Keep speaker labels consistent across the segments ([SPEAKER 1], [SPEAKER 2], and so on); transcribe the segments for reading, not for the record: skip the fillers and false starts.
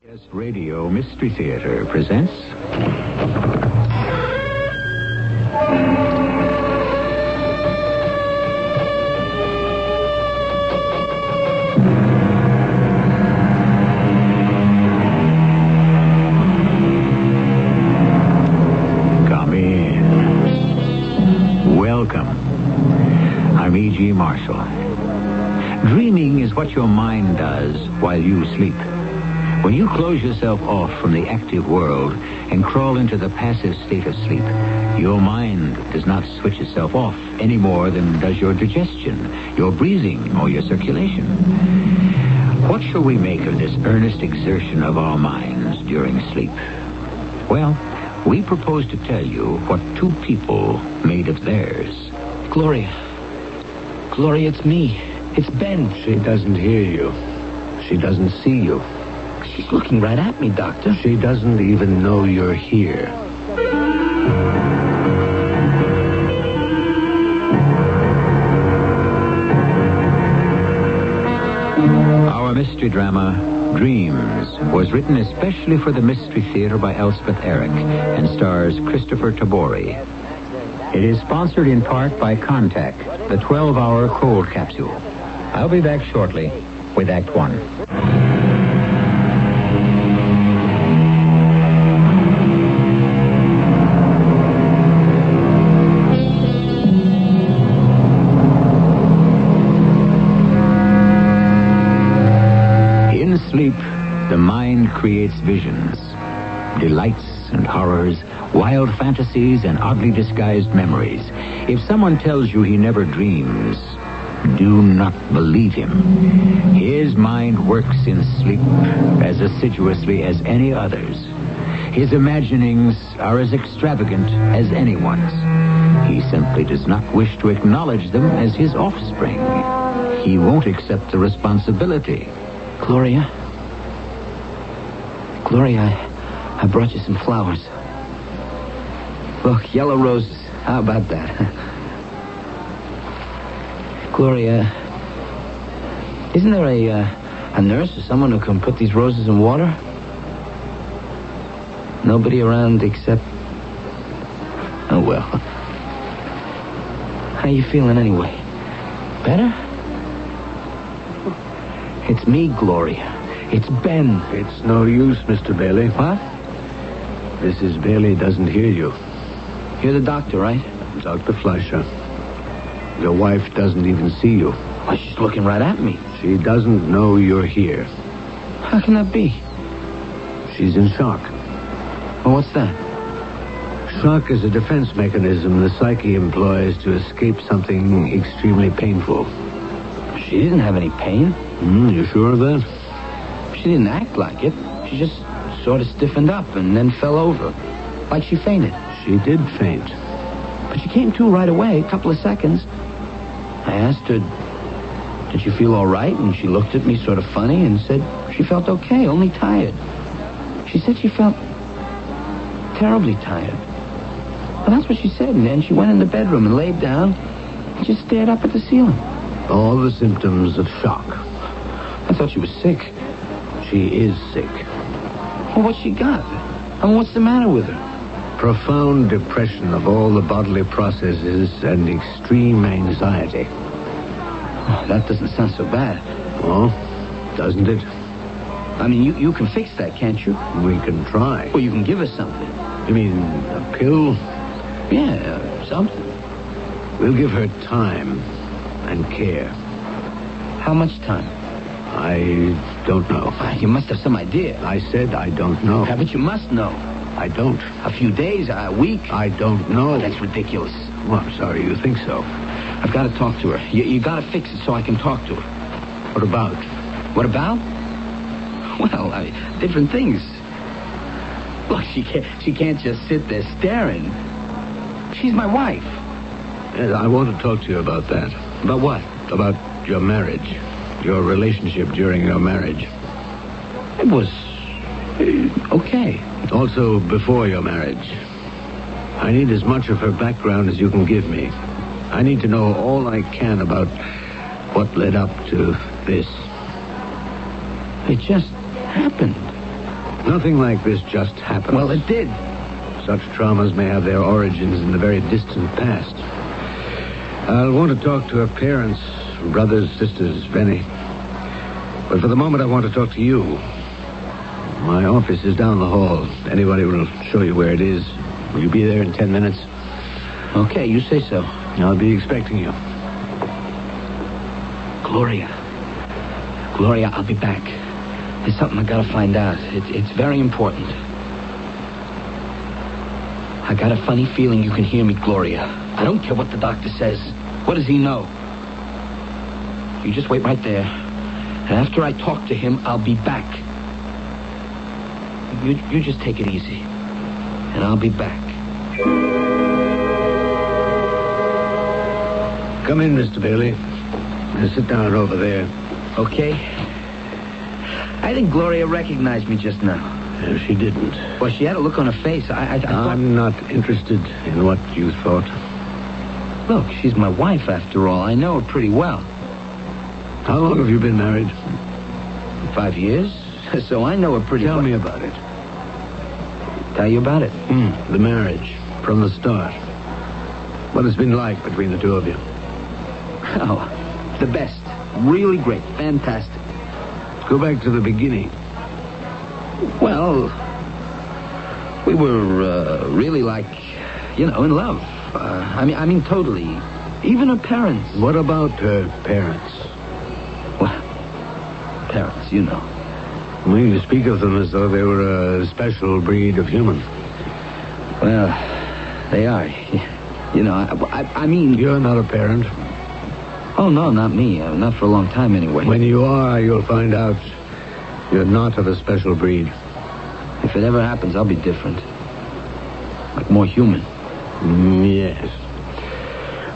[SPEAKER 1] CBS Radio Mystery Theater presents... Come in. Welcome. I'm E.G. Marshall. Dreaming is what your mind does while you sleep. When you close yourself off from the active world and crawl into the passive state of sleep, your mind does not switch itself off any more than does your digestion, your breathing, or your circulation. What shall we make of this earnest exertion of our minds during sleep? Well, we propose to tell you what two people made of theirs.
[SPEAKER 2] Gloria, it's me. It's Ben.
[SPEAKER 3] She doesn't hear you. She doesn't see you.
[SPEAKER 2] She's looking right at me, Doctor.
[SPEAKER 3] She doesn't even know you're here.
[SPEAKER 1] Our mystery drama, Dreams, was written especially for the Mystery Theater by Elspeth Eric and stars Christopher Tabori. It is sponsored in part by Contact, the 12-hour cold capsule. I'll be back shortly with Act One. In sleep, the mind creates visions, delights and horrors, wild fantasies and oddly disguised memories. If someone tells you he never dreams, do not believe him. His mind works in sleep as assiduously as any other's. His imaginings are as extravagant as anyone's. He simply does not wish to acknowledge them as his offspring. He won't accept the responsibility.
[SPEAKER 2] Gloria, I brought you some flowers. Look, yellow roses. How about that? Gloria, isn't there a nurse or someone who can put these roses in water? Nobody around except... Oh, well. How you feeling anyway? Better? It's me, Gloria. It's Ben.
[SPEAKER 3] It's no use, Mr. Bailey.
[SPEAKER 2] What?
[SPEAKER 3] Mrs. Bailey doesn't hear you.
[SPEAKER 2] You're the doctor, right?
[SPEAKER 3] Dr. Fleischer. Your wife doesn't even see you.
[SPEAKER 2] Well, she's looking right at me.
[SPEAKER 3] She doesn't know you're here.
[SPEAKER 2] How can that be?
[SPEAKER 3] She's in shock.
[SPEAKER 2] Well, what's that?
[SPEAKER 3] Shock is a defense mechanism the psyche employs to escape something extremely painful.
[SPEAKER 2] She didn't have any pain.
[SPEAKER 3] You sure of that?
[SPEAKER 2] She didn't act like it. She just sort of stiffened up and then fell over. Like she fainted.
[SPEAKER 3] She did faint.
[SPEAKER 2] But she came to right away, a couple of seconds. I asked her, did she feel all right? And she looked at me sort of funny and said she felt okay, only tired. She said she felt terribly tired. Well, that's what she said. And then she went in the bedroom and laid down and just stared up at the ceiling.
[SPEAKER 3] All the symptoms of shock.
[SPEAKER 2] I thought she was sick.
[SPEAKER 3] She is sick.
[SPEAKER 2] Well, what's she got? I mean, what's the matter with her?
[SPEAKER 3] Profound depression of all the bodily processes and extreme anxiety.
[SPEAKER 2] Oh, that doesn't sound so bad.
[SPEAKER 3] Oh, doesn't it?
[SPEAKER 2] I mean, you can fix that, can't you?
[SPEAKER 3] We can try.
[SPEAKER 2] Well, you can give us something.
[SPEAKER 3] You mean a pill?
[SPEAKER 2] Yeah, something.
[SPEAKER 3] We'll give her time and care.
[SPEAKER 2] How much time?
[SPEAKER 3] I don't know.
[SPEAKER 2] You must have some idea.
[SPEAKER 3] I said I don't know.
[SPEAKER 2] Yeah, but you must know.
[SPEAKER 3] I don't.
[SPEAKER 2] A few days, a week?
[SPEAKER 3] I don't know.
[SPEAKER 2] That's ridiculous.
[SPEAKER 3] Well, I'm sorry you think so.
[SPEAKER 2] I've got to talk to her. You got to fix it so I can talk to her.
[SPEAKER 3] What about?
[SPEAKER 2] What about? Well, different things. Look, she can't just sit there staring. She's my wife.
[SPEAKER 3] Yes, I want to talk to you about that.
[SPEAKER 2] About what?
[SPEAKER 3] About your marriage. Your relationship during your marriage.
[SPEAKER 2] It was... okay.
[SPEAKER 3] Also, before your marriage. I need as much of her background as you can give me. I need to know all I can about what led up to this.
[SPEAKER 2] It just happened.
[SPEAKER 3] Nothing like this just happened.
[SPEAKER 2] Well, it did.
[SPEAKER 3] Such traumas may have their origins in the very distant past. I'll want to talk to her parents, brothers, sisters, Benny. But for the moment, I want to talk to you. My office is down the hall. Anybody will show you where it is. Will you be there in 10 minutes?
[SPEAKER 2] Okay, you say so.
[SPEAKER 3] I'll be expecting you.
[SPEAKER 2] Gloria, I'll be back. There's something I gotta find out. It's very important. I got a funny feeling you can hear me, Gloria. I don't care what the doctor says. What does he know? You just wait right there. And after I talk to him, I'll be back. You just take it easy. And I'll be back.
[SPEAKER 3] Come in, Mr. Bailey. Now sit down over there.
[SPEAKER 2] Okay. I think Gloria recognized me just now.
[SPEAKER 3] No, she didn't.
[SPEAKER 2] Well, she had a look on her face. I thought...
[SPEAKER 3] I'm not interested in what you thought.
[SPEAKER 2] Look, she's my wife, after all. I know her pretty well.
[SPEAKER 3] How long have you been married?
[SPEAKER 2] 5 years. So I know her pretty well.
[SPEAKER 3] Tell me about it.
[SPEAKER 2] Tell you about it?
[SPEAKER 3] The marriage, from the start. What it's been like between the two of you.
[SPEAKER 2] Oh, the best. Really great. Fantastic.
[SPEAKER 3] Go back to the beginning.
[SPEAKER 2] Well, we were really like, in love. I mean, totally. Even her parents.
[SPEAKER 3] What about her parents?
[SPEAKER 2] Well, parents, you know.
[SPEAKER 3] Well, you speak of them as though they were a special breed of human.
[SPEAKER 2] Well, they are. I mean...
[SPEAKER 3] You're not a parent.
[SPEAKER 2] Oh, no, not me. Not for a long time, anyway.
[SPEAKER 3] When you are, you'll find out you're not of a special breed.
[SPEAKER 2] If it ever happens, I'll be different. Like more human.
[SPEAKER 3] Yes.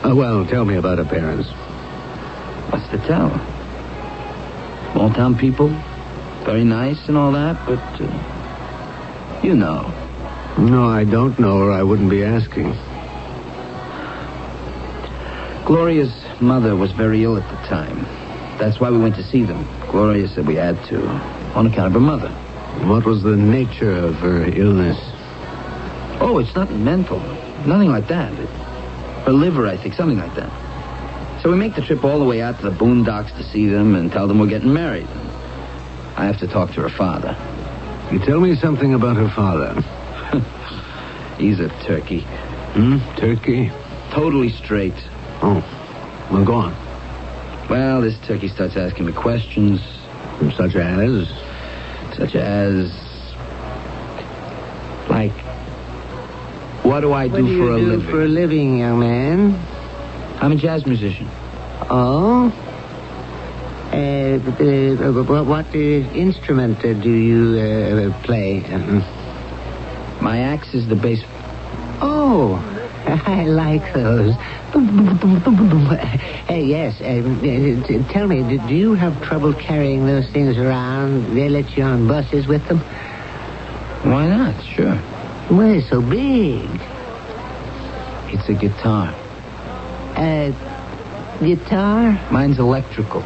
[SPEAKER 3] Well, tell me about her parents.
[SPEAKER 2] What's to tell? Small-town people. Very nice and all that, but... you know.
[SPEAKER 3] No, I don't know, or I wouldn't be asking.
[SPEAKER 2] Gloria's mother was very ill at the time. That's why we went to see them. Gloria said we had to, on account of her mother.
[SPEAKER 3] What was the nature of her illness?
[SPEAKER 2] Oh, it's nothing mental. Nothing like that. Her liver, I think, something like that. So we make the trip all the way out to the boondocks to see them and tell them we're getting married. I have to talk to her father.
[SPEAKER 3] You tell me something about her father.
[SPEAKER 2] He's a turkey.
[SPEAKER 3] Turkey?
[SPEAKER 2] Totally straight.
[SPEAKER 3] Oh, well, go on.
[SPEAKER 2] Well, this turkey starts asking me questions.
[SPEAKER 3] Such as?
[SPEAKER 2] Such as... like... what do I do for a living?
[SPEAKER 4] What do you do for a living, young man?
[SPEAKER 2] I'm a jazz musician.
[SPEAKER 4] Oh? What instrument do you play?
[SPEAKER 2] My axe is the bass.
[SPEAKER 4] Oh, I like those. Hey, yes. Tell me, do you have trouble carrying those things around? They let you on buses with them?
[SPEAKER 2] Why not? Sure.
[SPEAKER 4] Well, it's so big.
[SPEAKER 2] It's a guitar.
[SPEAKER 4] Guitar?
[SPEAKER 2] Mine's electrical.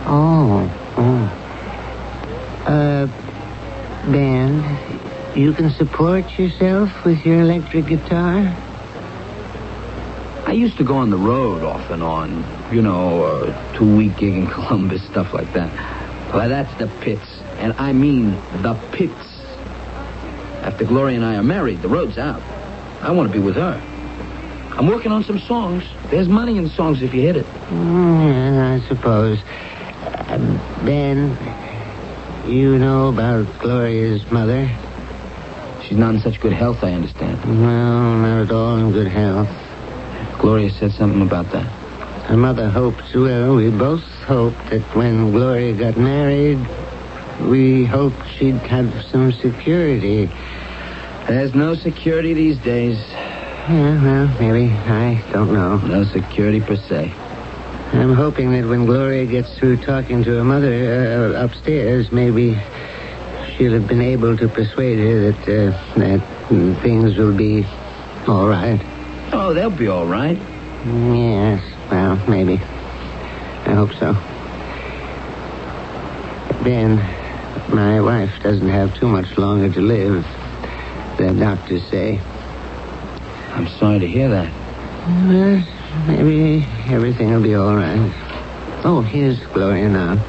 [SPEAKER 4] Oh. Ben, you can support yourself with your electric guitar?
[SPEAKER 2] I used to go on the road off and on. 2-week gig in Columbus, stuff like that. Well, that's the pits. And I mean the pits. After Gloria and I are married, the road's out. I want to be with her. I'm working on some songs. There's money in songs if you hit it.
[SPEAKER 4] I suppose. Ben, you know about Gloria's mother?
[SPEAKER 2] She's not in such good health, I understand.
[SPEAKER 4] No, not at all in good health.
[SPEAKER 2] Gloria said something about that.
[SPEAKER 4] Her mother hoped, well, we both hoped that when Gloria got married, we hoped she'd have some security.
[SPEAKER 2] There's no security these days.
[SPEAKER 4] Yeah, well, maybe. I don't know.
[SPEAKER 2] No security per se.
[SPEAKER 4] I'm hoping that when Gloria gets through talking to her mother upstairs, maybe she'll have been able to persuade her that things will be all right.
[SPEAKER 2] Oh, they'll be all right.
[SPEAKER 4] Yes, well, maybe. I hope so. My wife doesn't have too much longer to live, the doctors say.
[SPEAKER 2] I'm sorry to hear that.
[SPEAKER 4] Well, maybe everything will be all right. Oh, here's Gloria now.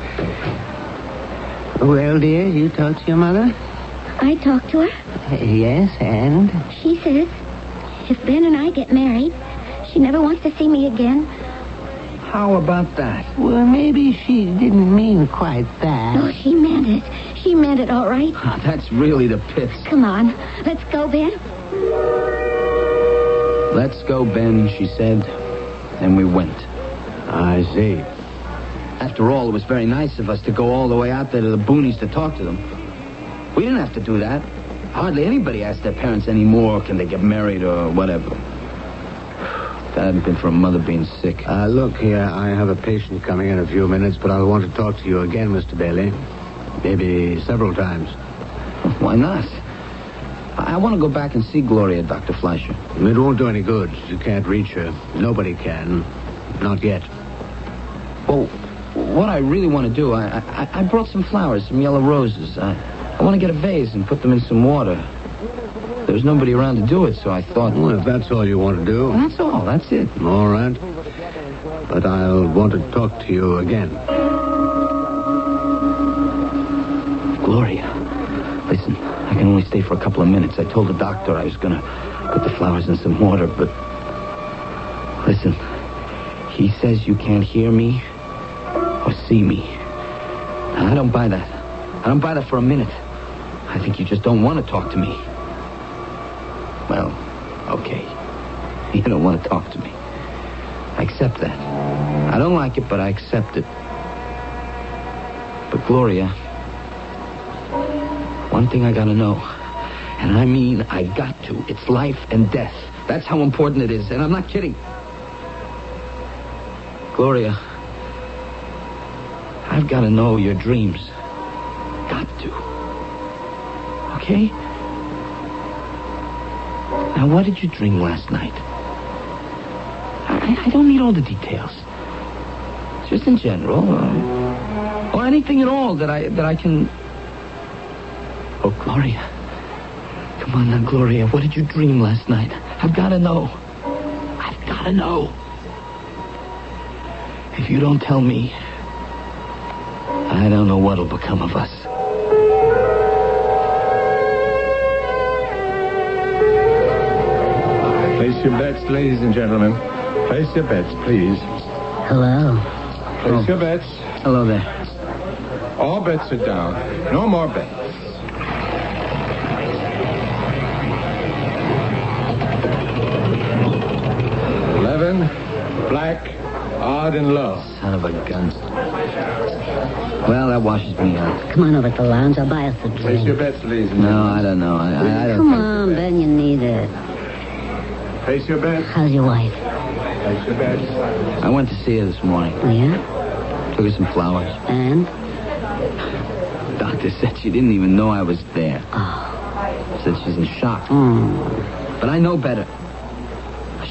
[SPEAKER 4] Well, dear, you talked to your mother?
[SPEAKER 5] I talked to her.
[SPEAKER 4] Yes, and?
[SPEAKER 5] She says if Ben and I get married, she never wants to see me again.
[SPEAKER 2] How about that?
[SPEAKER 4] Well, maybe she didn't mean quite that.
[SPEAKER 5] Oh, she meant it. She meant it all right.
[SPEAKER 2] Oh, that's really the pits.
[SPEAKER 5] Come on. Let's go, Ben.
[SPEAKER 2] Let's go, Ben, she said. And we went.
[SPEAKER 3] I see.
[SPEAKER 2] After all, it was very nice of us to go all the way out there to the boonies to talk to them. We didn't have to do that. Hardly anybody asks their parents anymore, can they get married or whatever. If that hadn't been for a mother being sick.
[SPEAKER 3] Look here, I have a patient coming in a few minutes, but I'll want to talk to you again, Mr. Bailey. Maybe several times.
[SPEAKER 2] Why not? I want to go back and see Gloria, Dr. Fleischer.
[SPEAKER 3] It won't do any good. You can't reach her. Nobody can. Not yet.
[SPEAKER 2] Well, what I really want to do, I brought some flowers, some yellow roses. I want to get a vase and put them in some water. There was nobody around to do it, so I thought...
[SPEAKER 3] Well, if that's all you want to do...
[SPEAKER 2] Well, that's all. That's it.
[SPEAKER 3] All right. But I'll want to talk to you again.
[SPEAKER 2] Gloria, listen, I can only stay for a couple of minutes. I told the doctor I was going to put the flowers in some water, but... Listen, he says you can't hear me or see me. And I don't buy that. I don't buy that for a minute. I think you just don't want to talk to me. Well, okay. You don't want to talk to me. I accept that. I don't like it, but I accept it. But Gloria, one thing I gotta know, and I mean I got to. It's life and death. That's how important it is, and I'm not kidding. Gloria, I've got to know your dreams. Got to. Okay? Now, what did you dream last night? I don't need all the details. Just in general, or anything at all that I can... Oh, Gloria. Come on now, Gloria. What did you dream last night? I've got to know. I've got to know. If you don't tell me, I don't know what'll become of us.
[SPEAKER 6] Place your bets, ladies and gentlemen. Place your bets, please.
[SPEAKER 4] Hello.
[SPEAKER 6] Place your bets.
[SPEAKER 2] Hello there.
[SPEAKER 6] All bets are down. No more bets. Black, odd, and low.
[SPEAKER 2] Son of a gun. Well, that washes me out.
[SPEAKER 5] Come on over to the lounge. I'll buy us a drink.
[SPEAKER 6] Place your bets, ladies and
[SPEAKER 2] No,
[SPEAKER 6] gentlemen.
[SPEAKER 2] I don't know. I don't
[SPEAKER 5] Come
[SPEAKER 2] think...
[SPEAKER 5] on, Ben, you need it.
[SPEAKER 6] Place your bets.
[SPEAKER 5] How's your wife?
[SPEAKER 6] Place your bets.
[SPEAKER 2] I went to see her this morning.
[SPEAKER 5] Oh, yeah?
[SPEAKER 2] Took her some flowers.
[SPEAKER 5] And?
[SPEAKER 2] The doctor said she didn't even know I was there.
[SPEAKER 5] Oh.
[SPEAKER 2] Said she's in shock. But I know better.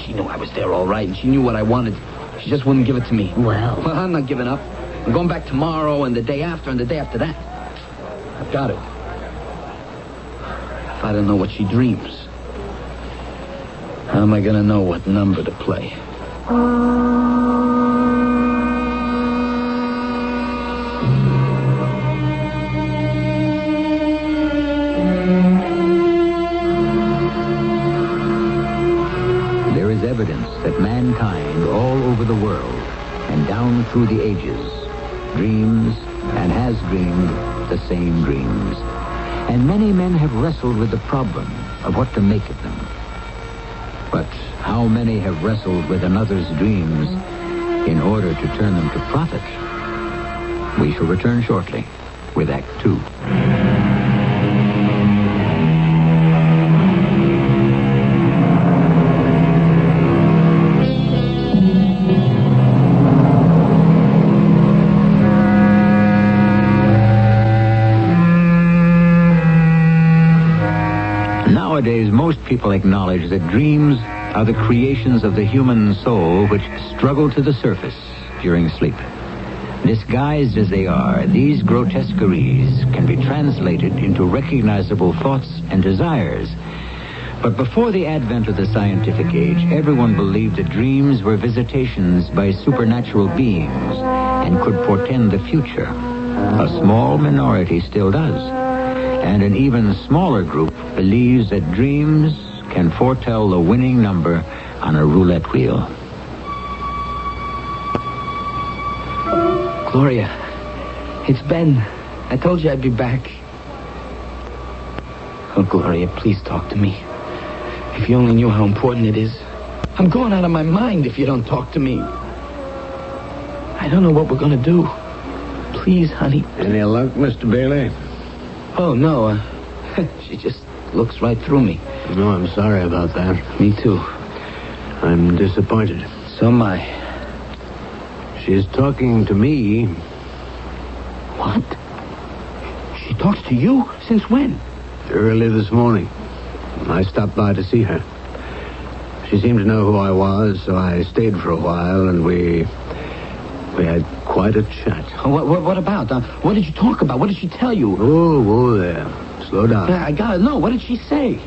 [SPEAKER 2] She knew I was there all right, and she knew what I wanted. She just wouldn't give it to me.
[SPEAKER 5] Well,
[SPEAKER 2] I'm not giving up. I'm going back tomorrow and the day after and the day after that. I've got it. If I don't know what she dreams, how am I going to know what number to play?
[SPEAKER 1] There is evidence that mankind all over the world and down through the ages dreams and has dreamed the same dreams. And many men have wrestled with the problem of what to make of them. But how many have wrestled with another's dreams in order to turn them to profit? We shall return shortly with Act 2. Nowadays, most people acknowledge that dreams are the creations of the human soul which struggle to the surface during sleep. Disguised as they are, these grotesqueries can be translated into recognizable thoughts and desires. But before the advent of the scientific age, everyone believed that dreams were visitations by supernatural beings and could portend the future. A small minority still does. And an even smaller group believes that dreams can foretell the winning number on a roulette wheel.
[SPEAKER 2] Gloria, it's Ben. I told you I'd be back. Oh, Gloria, please talk to me. If you only knew how important it is. I'm going out of my mind if you don't talk to me. I don't know what we're going to do. Please, honey.
[SPEAKER 3] Any luck, Mr. Bailey?
[SPEAKER 2] Oh, no. She just looks right through me.
[SPEAKER 3] No, I'm sorry about that.
[SPEAKER 2] Me too.
[SPEAKER 3] I'm disappointed.
[SPEAKER 2] So am I.
[SPEAKER 3] She's talking to me.
[SPEAKER 2] What? She talks to you? Since when?
[SPEAKER 3] Early this morning. I stopped by to see her. She seemed to know who I was, so I stayed for a while, and we had quite a chat.
[SPEAKER 2] What about? What did you talk about? What did she tell you?
[SPEAKER 3] Oh, there. Slow down.
[SPEAKER 2] I gotta know. What did she say?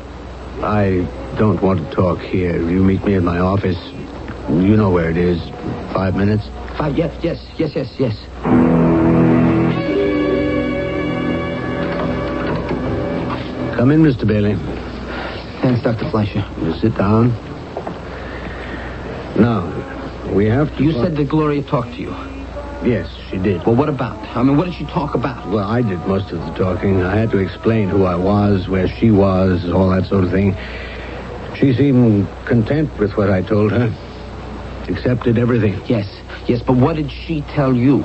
[SPEAKER 3] I don't want to talk here. You meet me at my office. You know where it is. 5 minutes?
[SPEAKER 2] 5, yes.
[SPEAKER 3] Come in, Mr. Bailey.
[SPEAKER 2] Thanks, Dr. Fleischer.
[SPEAKER 3] You sit down. Now, we have to...
[SPEAKER 2] You said that Gloria talked to you.
[SPEAKER 3] Yes, she did.
[SPEAKER 2] Well, what about? I mean, what did she talk about?
[SPEAKER 3] Well, I did most of the talking. I had to explain who I was, where she was, all that sort of thing. She seemed content with what I told her. Accepted everything.
[SPEAKER 2] Yes, but what did she tell you?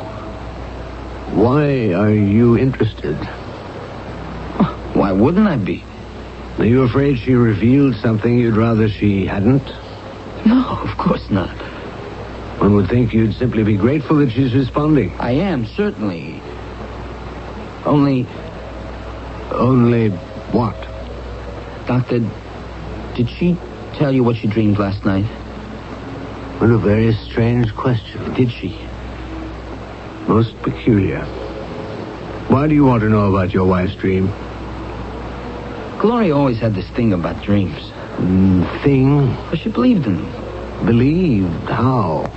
[SPEAKER 3] Why are you interested?
[SPEAKER 2] Why wouldn't I be?
[SPEAKER 3] Are you afraid she revealed something you'd rather she hadn't?
[SPEAKER 2] No, of course not.
[SPEAKER 3] One would think you'd simply be grateful that she's responding.
[SPEAKER 2] I am, certainly. Only
[SPEAKER 3] what?
[SPEAKER 2] Doctor, did she tell you what she dreamed last night?
[SPEAKER 3] What a very strange question.
[SPEAKER 2] Did she?
[SPEAKER 3] Most peculiar. Why do you want to know about your wife's dream?
[SPEAKER 2] Gloria always had this thing about dreams.
[SPEAKER 3] Thing?
[SPEAKER 2] But she believed in them.
[SPEAKER 3] Believed? How?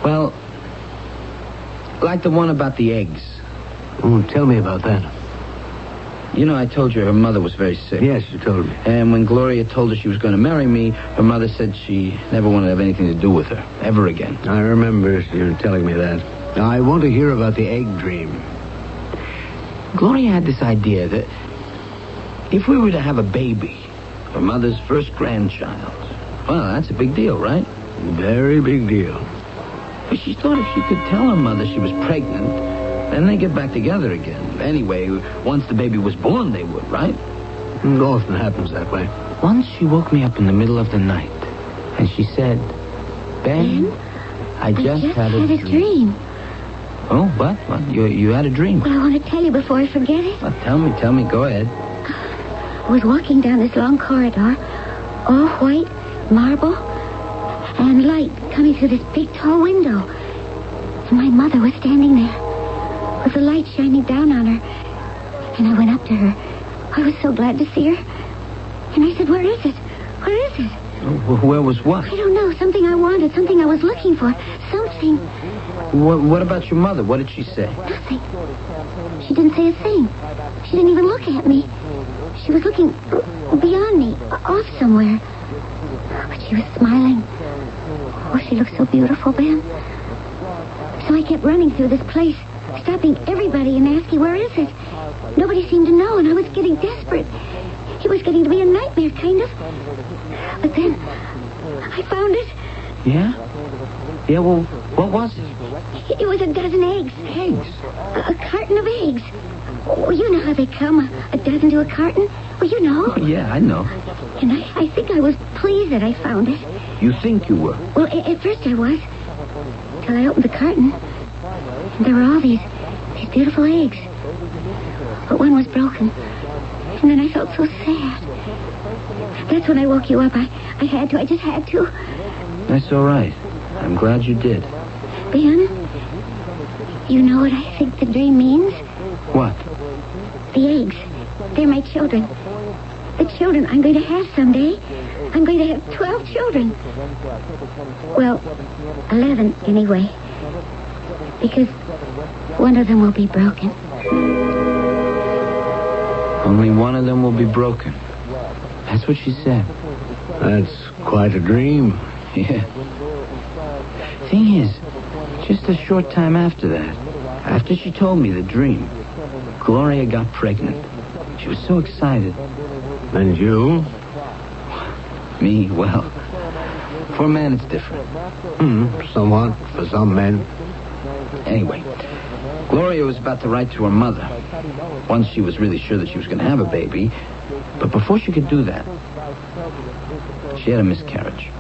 [SPEAKER 2] Well, like the one about the eggs.
[SPEAKER 3] Oh, tell me about that.
[SPEAKER 2] You know, I told you her mother was very sick.
[SPEAKER 3] Yes, you told me.
[SPEAKER 2] And when Gloria told her she was going to marry me, her mother said she never wanted to have anything to do with her, ever again.
[SPEAKER 3] I remember you telling me that. Now, I want to hear about the egg dream.
[SPEAKER 2] Gloria had this idea that if we were to have a baby, her mother's first grandchild, well, that's a big deal, right?
[SPEAKER 3] Very big deal.
[SPEAKER 2] But she thought if she could tell her mother she was pregnant, then they'd get back together again. Anyway, once the baby was born, they would, right?
[SPEAKER 3] It often happens that way.
[SPEAKER 2] Once she woke me up in the middle of the night, and she said, Ben, I just had a dream. Oh, what? You had a dream?
[SPEAKER 5] Well, I want to tell you before I forget it.
[SPEAKER 2] Well, tell me, go ahead.
[SPEAKER 5] I was walking down this long corridor, all white, marble, and light coming through this big, tall window. And my mother was standing there, with the light shining down on her. And I went up to her. I was so glad to see her. And I said, where is it? Where is it?
[SPEAKER 2] Where was what?
[SPEAKER 5] I don't know. Something I wanted, something I was looking for. Something.
[SPEAKER 2] What about your mother? What did she say?
[SPEAKER 5] Nothing. She didn't say a thing. She didn't even look at me. She was looking beyond me, off somewhere. But she was smiling. Oh, she looked so beautiful, Ben. So I kept running through this place, stopping everybody and asking, where is it? Nobody seemed to know, and I was getting desperate. It was getting to be a nightmare, kind of. But then, I found it.
[SPEAKER 2] Yeah? Yeah, well, what was it?
[SPEAKER 5] It was a dozen eggs.
[SPEAKER 2] Eggs?
[SPEAKER 5] A carton of eggs. Oh, you know how they come, a dozen to a carton. Well, you know.
[SPEAKER 2] Oh, yeah, I know.
[SPEAKER 5] And I think I was pleased that I found it.
[SPEAKER 2] You think you were?
[SPEAKER 5] Well, at first I was. Till I opened the carton. And there were all these beautiful eggs. But one was broken. And then I felt so sad. That's when I woke you up. I just had to.
[SPEAKER 2] That's all right. I'm glad you did.
[SPEAKER 5] Ben, You know what I think the dream means?
[SPEAKER 2] What?
[SPEAKER 5] The eggs. They're my children. The children I'm going to have someday. I'm going to have 12 children. Well, 11 anyway. Because one of them will be broken.
[SPEAKER 2] Only one of them will be broken. That's what she said.
[SPEAKER 3] That's quite a dream.
[SPEAKER 2] Yeah. Thing is, just a short time after that, after she told me the dream, Gloria got pregnant. She was so excited.
[SPEAKER 3] And you?
[SPEAKER 2] Me, well, for a man it's different.
[SPEAKER 3] Somewhat, for some men.
[SPEAKER 2] Anyway, Gloria was about to write to her mother. Once she was really sure that she was going to have a baby. But before she could do that, she had a miscarriage.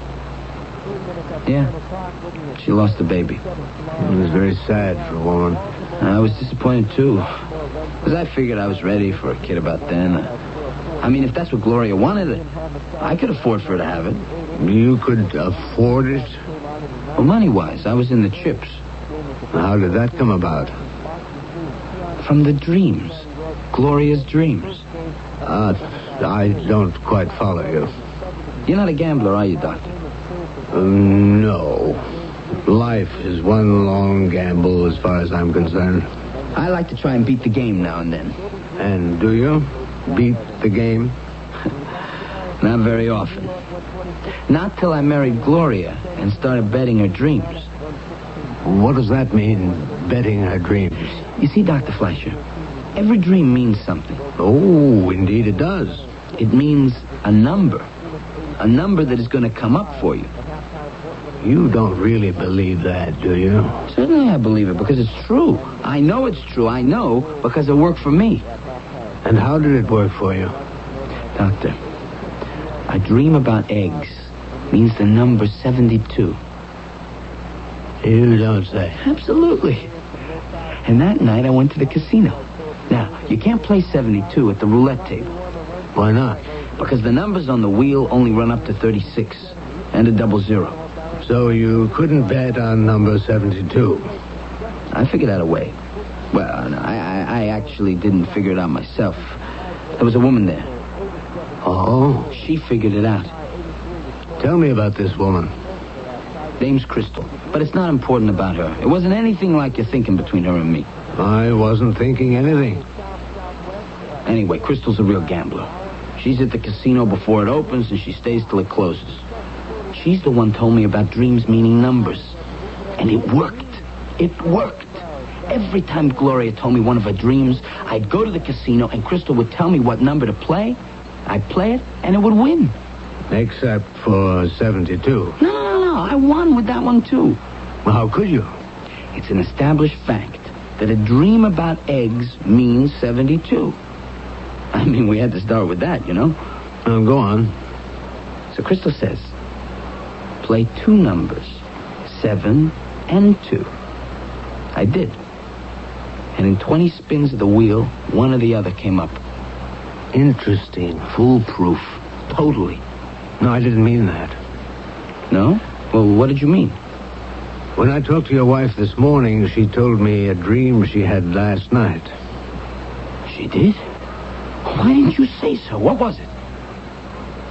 [SPEAKER 2] Yeah, she lost the baby.
[SPEAKER 3] It was very sad for a woman.
[SPEAKER 2] I was disappointed, too. Because I figured I was ready for a kid about then. I mean, if that's what Gloria wanted, I could afford for her to have it.
[SPEAKER 3] You could afford it?
[SPEAKER 2] Well, money-wise, I was in the chips.
[SPEAKER 3] How did that come about?
[SPEAKER 2] From the dreams. Gloria's dreams.
[SPEAKER 3] I don't quite follow you.
[SPEAKER 2] You're not a gambler, are you, Doctor?
[SPEAKER 3] No. Life is one long gamble as far as I'm concerned.
[SPEAKER 2] I like to try and beat the game now and then.
[SPEAKER 3] And do you? Beat the game?
[SPEAKER 2] Not very often. Not till I married Gloria and started betting her dreams.
[SPEAKER 3] What does that mean, betting her dreams?
[SPEAKER 2] You see, Dr. Fleischer, every dream means something.
[SPEAKER 3] Oh, indeed it does.
[SPEAKER 2] It means a number. A number that is going to come up for you.
[SPEAKER 3] You don't really believe that, do you?
[SPEAKER 2] Certainly I believe it because it's true. I know it's true. I know because it worked for me.
[SPEAKER 3] And how did it work for you?
[SPEAKER 2] Doctor, a dream about eggs means the number 72.
[SPEAKER 3] You don't say.
[SPEAKER 2] Absolutely. And that night I went to the casino. Now, you can't play 72 at the roulette table.
[SPEAKER 3] Why not?
[SPEAKER 2] Because the numbers on the wheel only run up to 36 and a 00.
[SPEAKER 3] So you couldn't bet on number 72?
[SPEAKER 2] I figured out a way. Well, no, I actually didn't figure it out myself. There was a woman there.
[SPEAKER 3] Oh?
[SPEAKER 2] She figured it out.
[SPEAKER 3] Tell me about this woman.
[SPEAKER 2] Name's Crystal. But it's not important about her. It wasn't anything like you're thinking between her and me.
[SPEAKER 3] I wasn't thinking anything.
[SPEAKER 2] Anyway, Crystal's a real gambler. She's at the casino before it opens, and she stays till it closes. She's the one told me about dreams meaning numbers. And it worked. It worked. Every time Gloria told me one of her dreams, I'd go to the casino, and Crystal would tell me what number to play. I'd play it, and it would win.
[SPEAKER 3] Except for 72.
[SPEAKER 2] No. I won with that one, too.
[SPEAKER 3] Well, how could you?
[SPEAKER 2] It's an established fact that a dream about eggs means 72. I mean, we had to start with that, you know?
[SPEAKER 3] Go on.
[SPEAKER 2] So Crystal says, play two numbers, 7 and 2. I did. And in 20 spins of the wheel, one or the other came up.
[SPEAKER 3] Interesting.
[SPEAKER 2] Foolproof. Totally.
[SPEAKER 3] No, I didn't mean that.
[SPEAKER 2] No? Well, what did you mean?
[SPEAKER 3] When I talked to your wife this morning, she told me a dream she had last night.
[SPEAKER 2] She did? Why didn't you say so? What was it?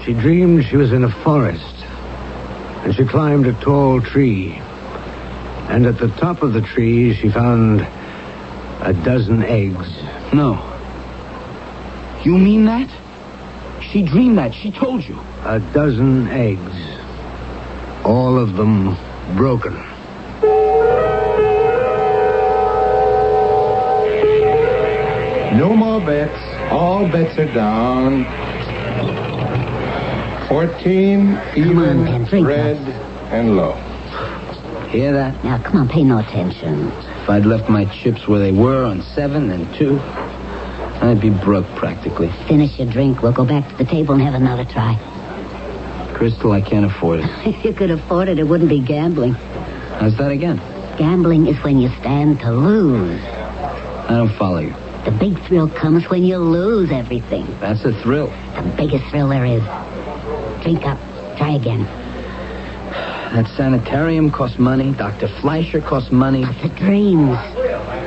[SPEAKER 3] She dreamed she was in a forest, and she climbed a tall tree. And at the top of the tree, she found a dozen eggs.
[SPEAKER 2] No. You mean that? She dreamed that. She told you.
[SPEAKER 3] A dozen eggs. All of them broken.
[SPEAKER 6] No more bets. All bets are down. 14,
[SPEAKER 5] Come on,
[SPEAKER 6] even,
[SPEAKER 5] man, drink
[SPEAKER 6] red,
[SPEAKER 5] up.
[SPEAKER 6] and low.
[SPEAKER 2] Hear that?
[SPEAKER 5] Now, come on, pay no attention.
[SPEAKER 2] If I'd left my chips where they were on 7 and 2, I'd be broke practically.
[SPEAKER 5] Finish your drink. We'll go back to the table and have another try.
[SPEAKER 2] Crystal, I can't afford it.
[SPEAKER 5] If you could afford it, it wouldn't be gambling.
[SPEAKER 2] How's that again?
[SPEAKER 5] Gambling is when you stand to lose.
[SPEAKER 2] I don't follow you.
[SPEAKER 5] The big thrill comes when you lose everything.
[SPEAKER 2] That's a thrill.
[SPEAKER 5] The biggest thrill there is. Drink up. Try again.
[SPEAKER 2] That sanitarium costs money. Dr. Fleischer costs money.
[SPEAKER 5] But the dreams.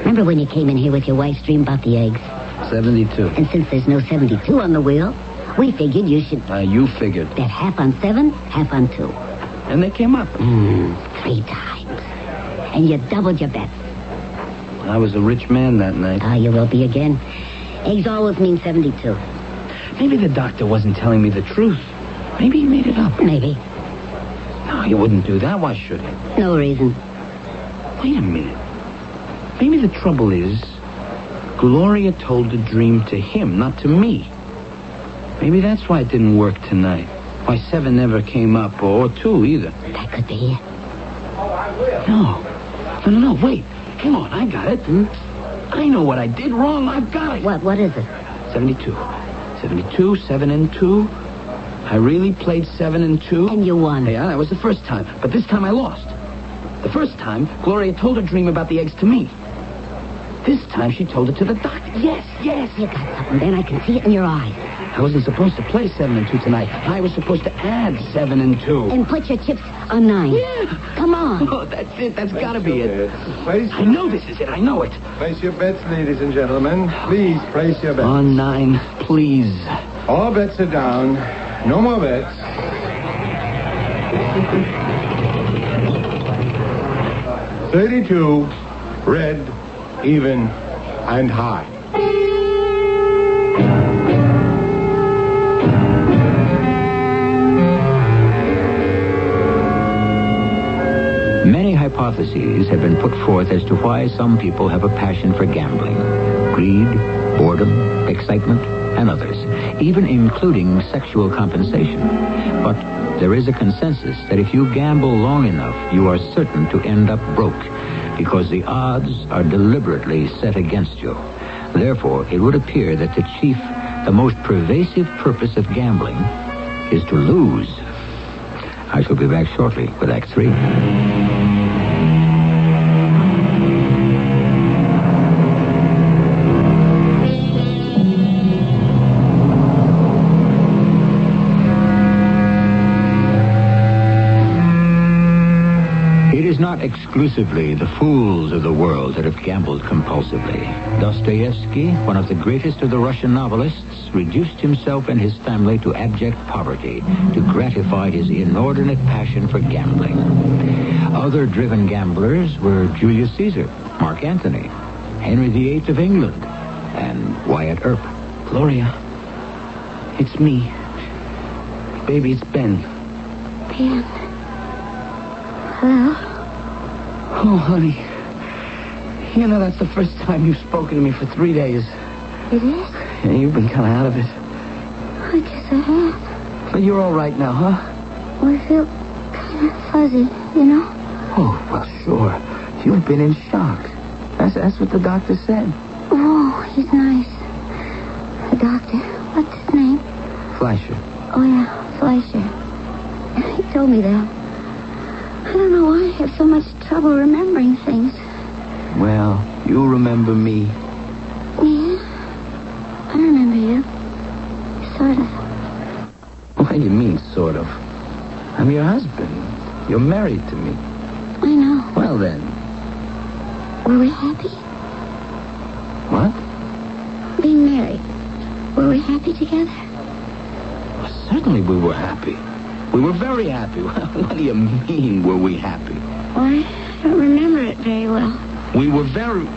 [SPEAKER 5] Remember when you came in here with your wife's dream about the eggs?
[SPEAKER 2] 72.
[SPEAKER 5] And since there's no 72 on the wheel, we figured you should
[SPEAKER 2] You figured.
[SPEAKER 5] bet half on 7, half on 2.
[SPEAKER 2] And they came up.
[SPEAKER 5] 3 times. And you doubled your bets.
[SPEAKER 2] I was a rich man that night.
[SPEAKER 5] You will be again. Eggs always mean 72.
[SPEAKER 2] Maybe the doctor wasn't telling me the truth. Maybe he made it up.
[SPEAKER 5] Maybe.
[SPEAKER 2] No, he wouldn't do that. Why should he?
[SPEAKER 5] No reason.
[SPEAKER 2] Wait a minute. Maybe the trouble is, Gloria told the dream to him, not to me. Maybe that's why it didn't work tonight. Why 7 never came up, or 2 either.
[SPEAKER 5] That could be it.
[SPEAKER 2] No, wait. Come on, I got it. I know what I did wrong. I've got it.
[SPEAKER 5] What is it?
[SPEAKER 2] 72. 72, 7 and 2. I really played 7 and 2.
[SPEAKER 5] And you won.
[SPEAKER 2] Yeah, that was the first time. But this time I lost. The first time, Gloria told her dream about the eggs to me. This time she told it to the doctor. Yes.
[SPEAKER 5] You got something, Ben. I can see it in your eyes.
[SPEAKER 2] I wasn't supposed to play 7 and 2 tonight. I was supposed to add 7 and 2.
[SPEAKER 5] And put your chips on 9.
[SPEAKER 2] Yeah.
[SPEAKER 5] Come on.
[SPEAKER 2] Oh, that's it. That's got to be it.
[SPEAKER 6] Place,
[SPEAKER 2] I know this is it. I know it.
[SPEAKER 6] place your bets, ladies and gentlemen. Please place your bets.
[SPEAKER 2] On 9, please.
[SPEAKER 6] All bets are down. No more bets. $32, red, even, and high.
[SPEAKER 1] Many hypotheses have been put forth as to why some people have a passion for gambling. Greed, boredom, excitement, and others, even including sexual compensation. But there is a consensus that if you gamble long enough, you are certain to end up broke, because the odds are deliberately set against you. Therefore, it would appear that the most pervasive purpose of gambling is to lose. I shall be back shortly with Act 3. It is not exclusively the fools of the world that have gambled compulsively. Dostoevsky, one of the greatest of the Russian novelists, reduced himself and his family to abject poverty to gratify his inordinate passion for gambling. Other driven gamblers were Julius Caesar, Mark Antony, Henry VIII of England, and Wyatt Earp.
[SPEAKER 2] Gloria, it's me. Baby, it's Ben.
[SPEAKER 5] Ben. Hello?
[SPEAKER 2] Oh, honey. You know, that's the first time you've spoken to me for 3 days.
[SPEAKER 5] It is?
[SPEAKER 2] Yeah, you've been kind of out of it.
[SPEAKER 5] I guess I have.
[SPEAKER 2] But you're all right now, huh?
[SPEAKER 5] Well, I feel kind of fuzzy, you know?
[SPEAKER 2] Oh, well, sure. You've been in shock. That's what the doctor said.
[SPEAKER 5] Oh, he's nice. The doctor. What's his name?
[SPEAKER 2] Fleischer.
[SPEAKER 5] Oh, yeah, Fleischer. He told me that. I don't know why I have so much trouble remembering things.
[SPEAKER 2] Well, you remember me.
[SPEAKER 5] Yeah, I remember you. Sort of.
[SPEAKER 2] What do you mean, sort of? I'm your husband. You're married to me.
[SPEAKER 5] I know.
[SPEAKER 2] Well, then.
[SPEAKER 5] Were we happy?
[SPEAKER 2] What?
[SPEAKER 5] Being married. Were we happy together?
[SPEAKER 2] Well, certainly we were happy. We were very happy. What do you mean, were we happy?
[SPEAKER 5] Well, I don't remember it very well.
[SPEAKER 2] We were very...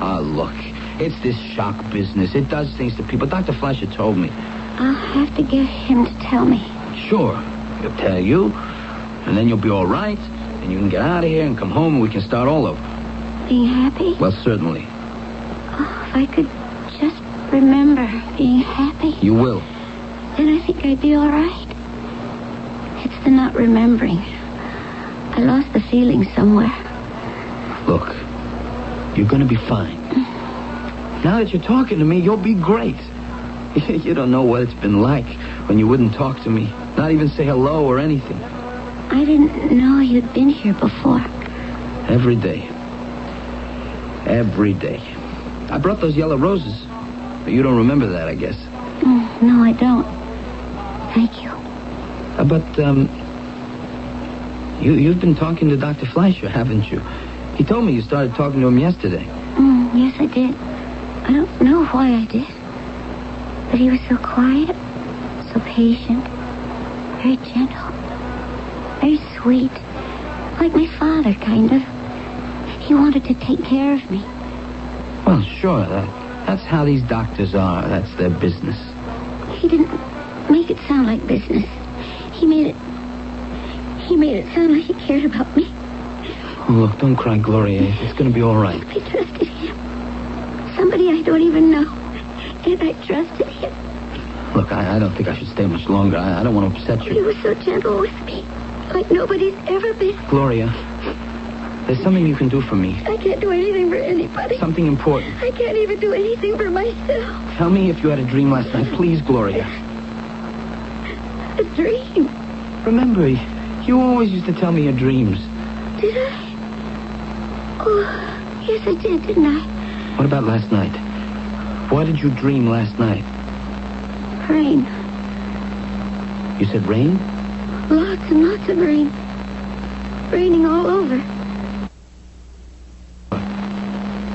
[SPEAKER 2] Ah, look. It's this shock business. It does things to people. Dr. Fleischer told me.
[SPEAKER 5] I'll have to get him to tell me.
[SPEAKER 2] Sure. He'll tell you. And then you'll be all right. And you can get out of here and come home and we can start all over.
[SPEAKER 5] Being happy?
[SPEAKER 2] Well, certainly.
[SPEAKER 5] Oh, if I could just remember being happy.
[SPEAKER 2] You will.
[SPEAKER 5] Then I think I'd be all right. It's the not remembering. I lost the feeling somewhere.
[SPEAKER 2] Look, you're going to be fine. Now that you're talking to me, you'll be great. You don't know what it's been like when you wouldn't talk to me. Not even say hello or anything.
[SPEAKER 5] I didn't know you'd been here before.
[SPEAKER 2] Every day. Every day. I brought those yellow roses. But you don't remember that, I guess.
[SPEAKER 5] No, I don't. Thank you.
[SPEAKER 2] But, you've been talking to Dr. Fleischer, haven't you? He told me you started talking to him yesterday.
[SPEAKER 5] Yes, I did. I don't know why I did. But he was so quiet, so patient, very gentle, very sweet. Like my father, kind of. He wanted to take care of me.
[SPEAKER 2] Well, sure. That's how these doctors are. That's their business.
[SPEAKER 5] He didn't make it sound like business. He made it sound like he cared about me.
[SPEAKER 2] Oh, look, don't cry, Gloria. It's going to be all right.
[SPEAKER 5] I trusted him. Somebody I don't even know. And I trusted him.
[SPEAKER 2] Look, I don't think I should stay much longer. I don't want to upset
[SPEAKER 5] He
[SPEAKER 2] you.
[SPEAKER 5] was so gentle with me. Like nobody's ever been.
[SPEAKER 2] Gloria, there's something you can do for me.
[SPEAKER 5] I can't do anything for anybody.
[SPEAKER 2] Something important.
[SPEAKER 5] I can't even do anything for myself.
[SPEAKER 2] Tell me if you had a dream last night. Please, Gloria.
[SPEAKER 5] A dream.
[SPEAKER 2] Remember, you always used to tell me your dreams.
[SPEAKER 5] Did I? Oh, yes, I did, didn't I?
[SPEAKER 2] What about last night? What did you dream last night?
[SPEAKER 5] Rain.
[SPEAKER 2] You said rain?
[SPEAKER 5] Lots and lots of rain. Raining all over.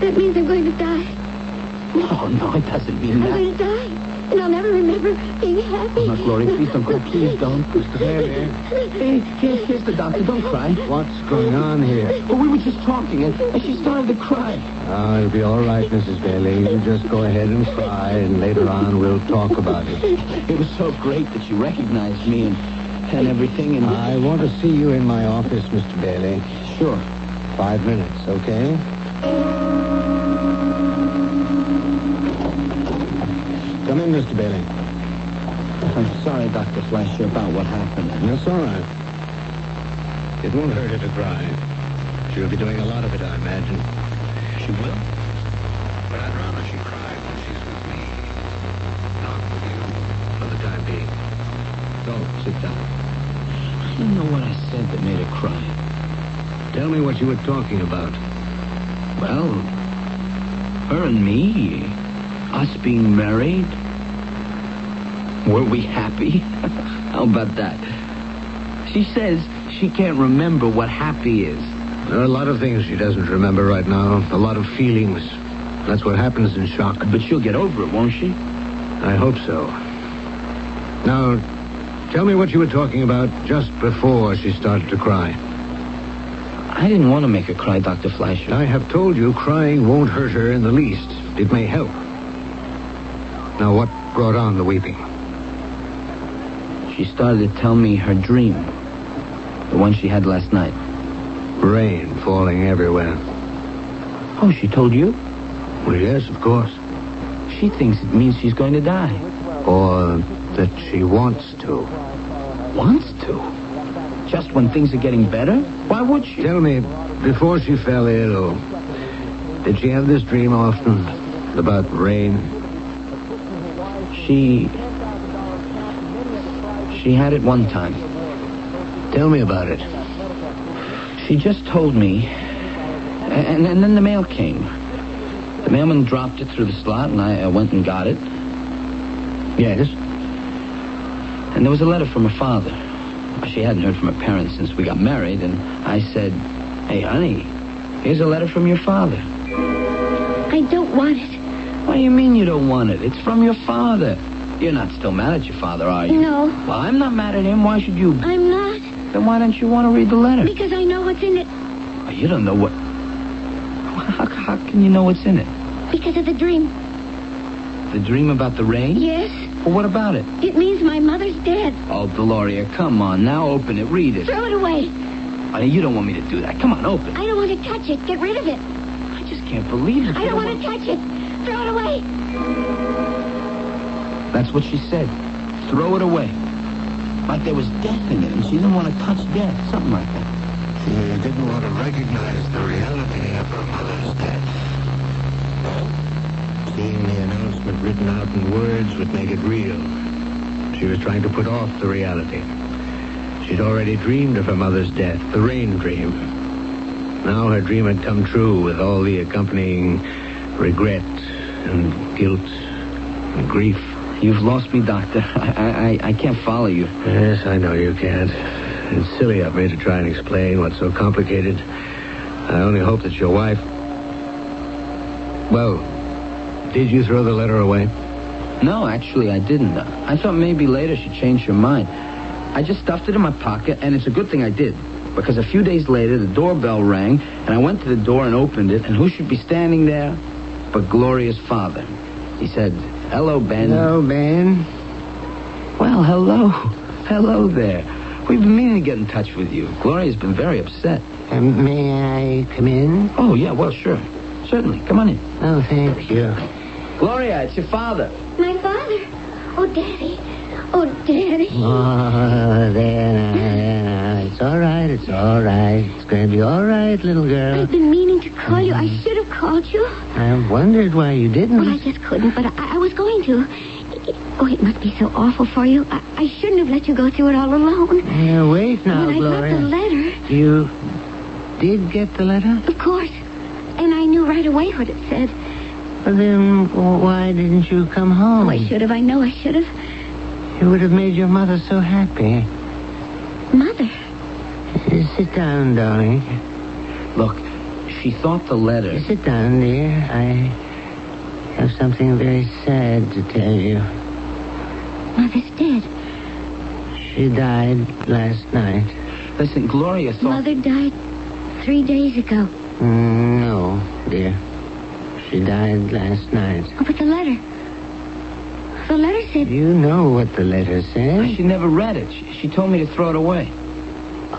[SPEAKER 5] That means I'm going to die.
[SPEAKER 2] No, it doesn't mean
[SPEAKER 5] I'm
[SPEAKER 2] that.
[SPEAKER 5] going to die. And I'll never remember being happy.
[SPEAKER 2] Oh, no, Gloria, please don't go. Please don't.
[SPEAKER 6] Mr. Bailey,
[SPEAKER 2] Hey, here's the doctor. Don't cry.
[SPEAKER 6] what's going on here?
[SPEAKER 2] Well, we were just talking, and she started to cry.
[SPEAKER 6] Oh, it'll be all right, Mrs. Bailey. You just go ahead and cry, and later on we'll talk about it.
[SPEAKER 2] It was so great that she recognized me and everything, and...
[SPEAKER 6] I want to see you in my office, Mr. Bailey.
[SPEAKER 2] Sure.
[SPEAKER 6] 5 minutes, okay? Come in, Mr. Bailey.
[SPEAKER 2] I'm sorry, Dr. Fleischer, about what happened.
[SPEAKER 6] That's all right. It won't hurt her to cry. She'll be doing a lot of it, I imagine.
[SPEAKER 2] She will?
[SPEAKER 6] But I'd rather she cried when she's with me. Not with you, for the time being. So, sit down.
[SPEAKER 2] I don't know what I said that made her cry.
[SPEAKER 6] Tell me what you were talking about.
[SPEAKER 2] Well, her and me, us being married. Were we happy? How about that? She says she can't remember what happy is.
[SPEAKER 6] There are a lot of things she doesn't remember right now. A lot of feelings. That's what happens in shock.
[SPEAKER 2] But she'll get over it, won't she?
[SPEAKER 6] I hope so. Now, tell me what you were talking about just before she started to cry.
[SPEAKER 2] I didn't want to make her cry, Dr. Fleischer.
[SPEAKER 6] I have told you crying won't hurt her in the least. It may help. Now, what brought on the weeping?
[SPEAKER 2] She started to tell me her dream. The one she had last night.
[SPEAKER 6] Rain falling everywhere.
[SPEAKER 2] Oh, she told you?
[SPEAKER 6] Well, yes, of course.
[SPEAKER 2] She thinks it means she's going to die.
[SPEAKER 6] Or that she wants to.
[SPEAKER 2] Wants to? Just when things are getting better? Why would she?
[SPEAKER 6] Tell me, before she fell ill, did she have this dream often about rain?
[SPEAKER 2] She had it one time.
[SPEAKER 6] Tell me about it.
[SPEAKER 2] She just told me, and then the mail came. The mailman dropped it through the slot, and I went and got it.
[SPEAKER 6] Yes?
[SPEAKER 2] And there was a letter from her father. She hadn't heard from her parents since we got married, and I said, "Hey, honey, here's a letter from your father."
[SPEAKER 5] I don't want it.
[SPEAKER 2] What do you mean you don't want it? It's from your father. You're not still mad at your father, are you?
[SPEAKER 5] No.
[SPEAKER 2] Well, I'm not mad at him. Why should you?
[SPEAKER 5] I'm not.
[SPEAKER 2] Then why don't you want to read the letter?
[SPEAKER 5] Because I know what's in it.
[SPEAKER 2] Oh, you don't know what... How can you know what's in it?
[SPEAKER 5] Because of the dream.
[SPEAKER 2] The dream about the rain?
[SPEAKER 5] Yes.
[SPEAKER 2] Well, what about it?
[SPEAKER 5] It means my mother's dead.
[SPEAKER 2] Oh, Gloria, come on. Now open it. Read it.
[SPEAKER 5] Throw it away.
[SPEAKER 2] Honey, you don't want me to do that. Come on, open it.
[SPEAKER 5] I don't want to touch it. Get rid of it.
[SPEAKER 2] I just can't believe it.
[SPEAKER 5] I don't want to touch it. Throw it away.
[SPEAKER 2] That's what she said. Throw it away. Like there was death in it, and she didn't want to touch death. Something like that.
[SPEAKER 6] She didn't want to recognize the reality of her mother's death. Seeing the announcement written out in words would make it real. She was trying to put off the reality. She'd already dreamed of her mother's death, the rain dream. Now her dream had come true with all the accompanying regret and guilt and grief.
[SPEAKER 2] You've lost me, Doctor. I can't follow you.
[SPEAKER 6] Yes, I know you can't. It's silly of me to try and explain what's so complicated.
[SPEAKER 3] I only hope that your wife... Well, did you throw the letter away?
[SPEAKER 2] No, actually, I didn't. I thought maybe later she'd change her mind. I just stuffed it in my pocket, and it's a good thing I did. Because a few days later, the doorbell rang, and I went to the door and opened it, and who should be standing there but Gloria's father. He said, "Hello, Ben."
[SPEAKER 4] Hello, Ben.
[SPEAKER 2] Well, hello. Hello there. We've been meaning to get in touch with you. Gloria's been very upset.
[SPEAKER 4] May I come in?
[SPEAKER 2] Oh, yeah, well, sure. Certainly. Come on in.
[SPEAKER 4] Oh, thank you.
[SPEAKER 2] Gloria, it's your father.
[SPEAKER 5] My father? Oh, Daddy. Oh, Daddy.
[SPEAKER 4] Oh, there. It's all right. It's all right. It's going to be all right, little girl.
[SPEAKER 5] I've been meaning to call you. I should have called you.
[SPEAKER 4] I wondered why you didn't.
[SPEAKER 5] Well, I just couldn't, but I was going to. It must be so awful for you. I shouldn't have let you go through it all alone.
[SPEAKER 4] Wait now,
[SPEAKER 5] When I got
[SPEAKER 4] Gloria.
[SPEAKER 5] the letter,
[SPEAKER 4] You did get the letter?
[SPEAKER 5] of course. And I knew right away what it said.
[SPEAKER 4] Well, then why didn't you come home?
[SPEAKER 5] Oh, I should have. I know I should have.
[SPEAKER 4] You would have made your mother so happy.
[SPEAKER 5] Mother.
[SPEAKER 4] Sit down, darling.
[SPEAKER 2] Look, she thought the letter...
[SPEAKER 4] Sit down, dear. I have something very sad to tell you.
[SPEAKER 5] Mother's dead.
[SPEAKER 4] She died last night.
[SPEAKER 2] Listen, Gloria thought...
[SPEAKER 5] Mother died 3 days ago.
[SPEAKER 4] No, dear. She died last night.
[SPEAKER 5] Oh, but the letter. The letter said...
[SPEAKER 4] You know what the letter says.
[SPEAKER 2] She never read it. She told me to throw it away.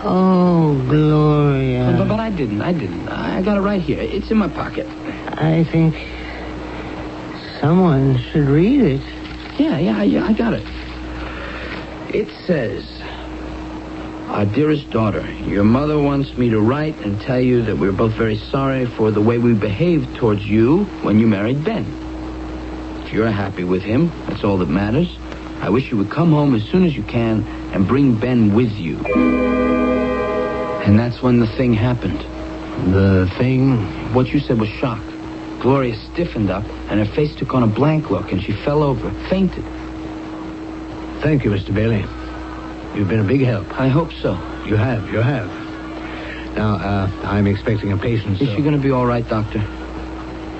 [SPEAKER 4] Oh, Gloria.
[SPEAKER 2] But I didn't. I got it right here. It's in my pocket.
[SPEAKER 4] I think someone should read it.
[SPEAKER 2] Yeah, I got it. It says, "Our dearest daughter, your mother wants me to write and tell you that we're both very sorry for the way we behaved towards you when you married Ben. If you're happy with him, that's all that matters. I wish you would come home as soon as you can and bring Ben with you." And that's when the thing happened.
[SPEAKER 3] The thing?
[SPEAKER 2] What you said was shock. Gloria stiffened up, and her face took on a blank look, and she fell over, fainted.
[SPEAKER 3] Thank you, Mr. Bailey. You've been a big help.
[SPEAKER 2] I hope so.
[SPEAKER 3] You have. Now, I'm expecting a patient,
[SPEAKER 2] Is she going to be all right, Doctor?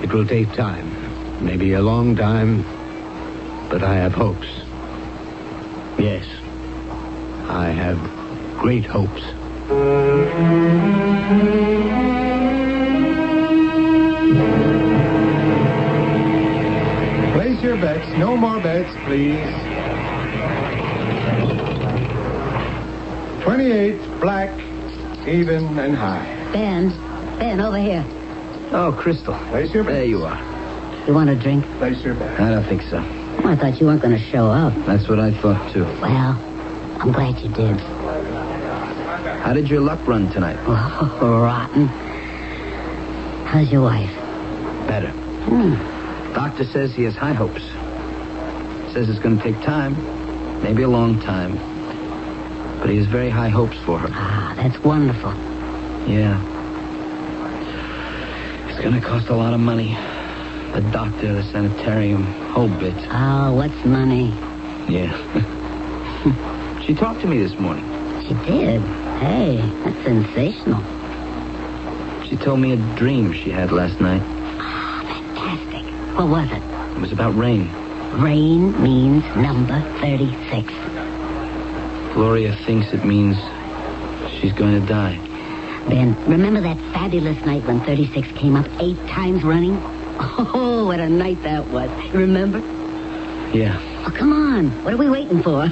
[SPEAKER 3] It will take time. Maybe a long time. But I have hopes. Yes. I have great hopes.
[SPEAKER 7] Place your bets. No more bets, please. 28, black, even, and high.
[SPEAKER 8] Ben, over here.
[SPEAKER 2] Oh, Crystal.
[SPEAKER 7] Place your bets.
[SPEAKER 2] There you are.
[SPEAKER 8] You want a drink?
[SPEAKER 7] Place your bets.
[SPEAKER 2] I don't think so.
[SPEAKER 8] Oh, I thought you weren't going to show up.
[SPEAKER 2] That's what I thought, too.
[SPEAKER 8] Well, I'm glad you did.
[SPEAKER 2] How did your luck run tonight?
[SPEAKER 8] Oh, rotten. How's your wife?
[SPEAKER 2] Better. Doctor says he has high hopes. Says it's going to take time. Maybe a long time. But he has very high hopes for her.
[SPEAKER 8] Ah, that's wonderful.
[SPEAKER 2] Yeah. It's going to cost a lot of money. The doctor, the sanitarium, whole bit.
[SPEAKER 8] Oh, what's money?
[SPEAKER 2] Yeah. She talked to me this morning.
[SPEAKER 8] She did. Hey, that's sensational.
[SPEAKER 2] She told me a dream she had last night.
[SPEAKER 8] Ah, fantastic. What was it?
[SPEAKER 2] It was about rain.
[SPEAKER 8] Rain means number 36.
[SPEAKER 2] Gloria thinks it means she's going to die.
[SPEAKER 8] Ben, remember that fabulous night when 36 came up 8 times running? Oh, what a night that was. Remember?
[SPEAKER 2] Yeah.
[SPEAKER 8] Oh, come on. What are we waiting for?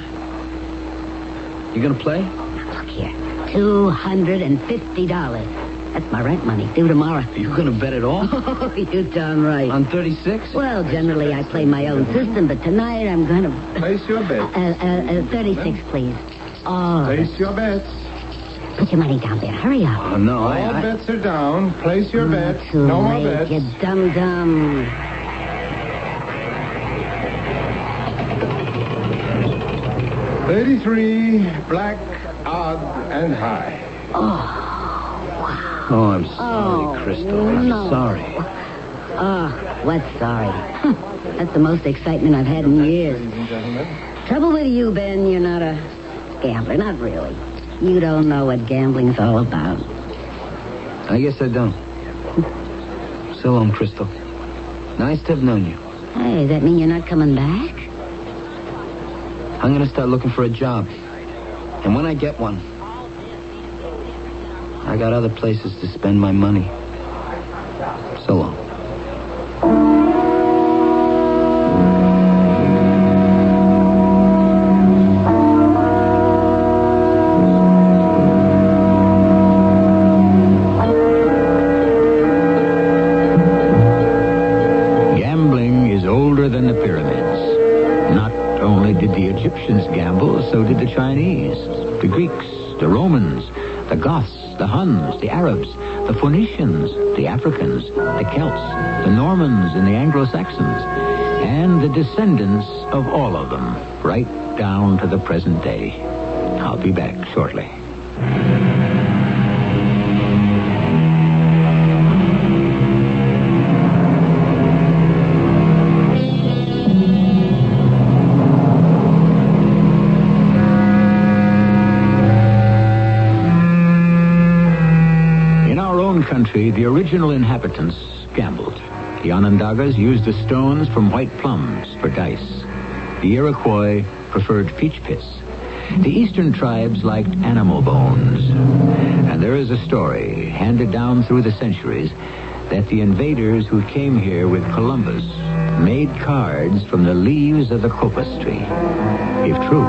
[SPEAKER 2] You going to play?
[SPEAKER 8] Look here. $250. That's my rent money, due tomorrow.
[SPEAKER 2] Are you going to bet it all?
[SPEAKER 8] Oh, you're darn right.
[SPEAKER 2] On 36?
[SPEAKER 8] Well, generally I play my own system, but tonight I'm going to...
[SPEAKER 7] Place your bets.
[SPEAKER 8] 36, please. Oh,
[SPEAKER 7] Place your bets.
[SPEAKER 8] put your money down there. Hurry up.
[SPEAKER 2] Oh, no,
[SPEAKER 7] All bets are down. Place your bets.
[SPEAKER 8] Too
[SPEAKER 7] No more
[SPEAKER 8] late,
[SPEAKER 7] bets.
[SPEAKER 8] you dum-dum.
[SPEAKER 7] 33, black, odd, and high.
[SPEAKER 2] Oh, I'm sorry, Crystal. I'm
[SPEAKER 8] no.
[SPEAKER 2] sorry.
[SPEAKER 8] Oh, what's sorry? That's the most excitement I've had in years.
[SPEAKER 7] Ladies and gentlemen.
[SPEAKER 8] Trouble with you, Ben, you're not a gambler. Not really. You don't know what gambling's all about.
[SPEAKER 2] I guess I don't. So long, Crystal. Nice to have known you.
[SPEAKER 8] Hey, does that mean you're not coming back?
[SPEAKER 2] I'm going to start looking for a job. And when I get one, I got other places to spend my money. So long.
[SPEAKER 1] Gambling is older than the pyramids. Not only did the Egyptians gamble, so did the Chinese, the Greeks, the Romans, the Goths, the Huns, the Arabs, the Phoenicians, the Africans, the Celts, the Normans, and the Anglo-Saxons, and the descendants of all of them, right down to the present day. I'll be back shortly. Country, the original inhabitants gambled. The Onondagas used the stones from white plums for dice. The Iroquois preferred peach pits. The eastern tribes liked animal bones. And there is a story, handed down through the centuries, that the invaders who came here with Columbus made cards from the leaves of the copus tree. If true,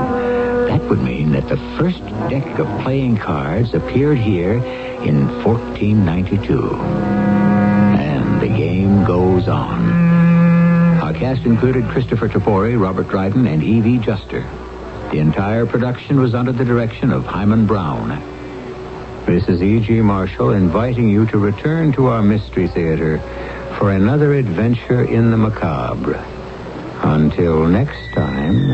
[SPEAKER 1] that would mean that the first deck of playing cards appeared here in 1492. And the game goes on. Our cast included Christopher Topori, Robert Dryden, and E.V. Juster. The entire production was under the direction of Hyman Brown. This is E.G. Marshall inviting you to return to our Mystery Theater for another adventure in the macabre. Until next time...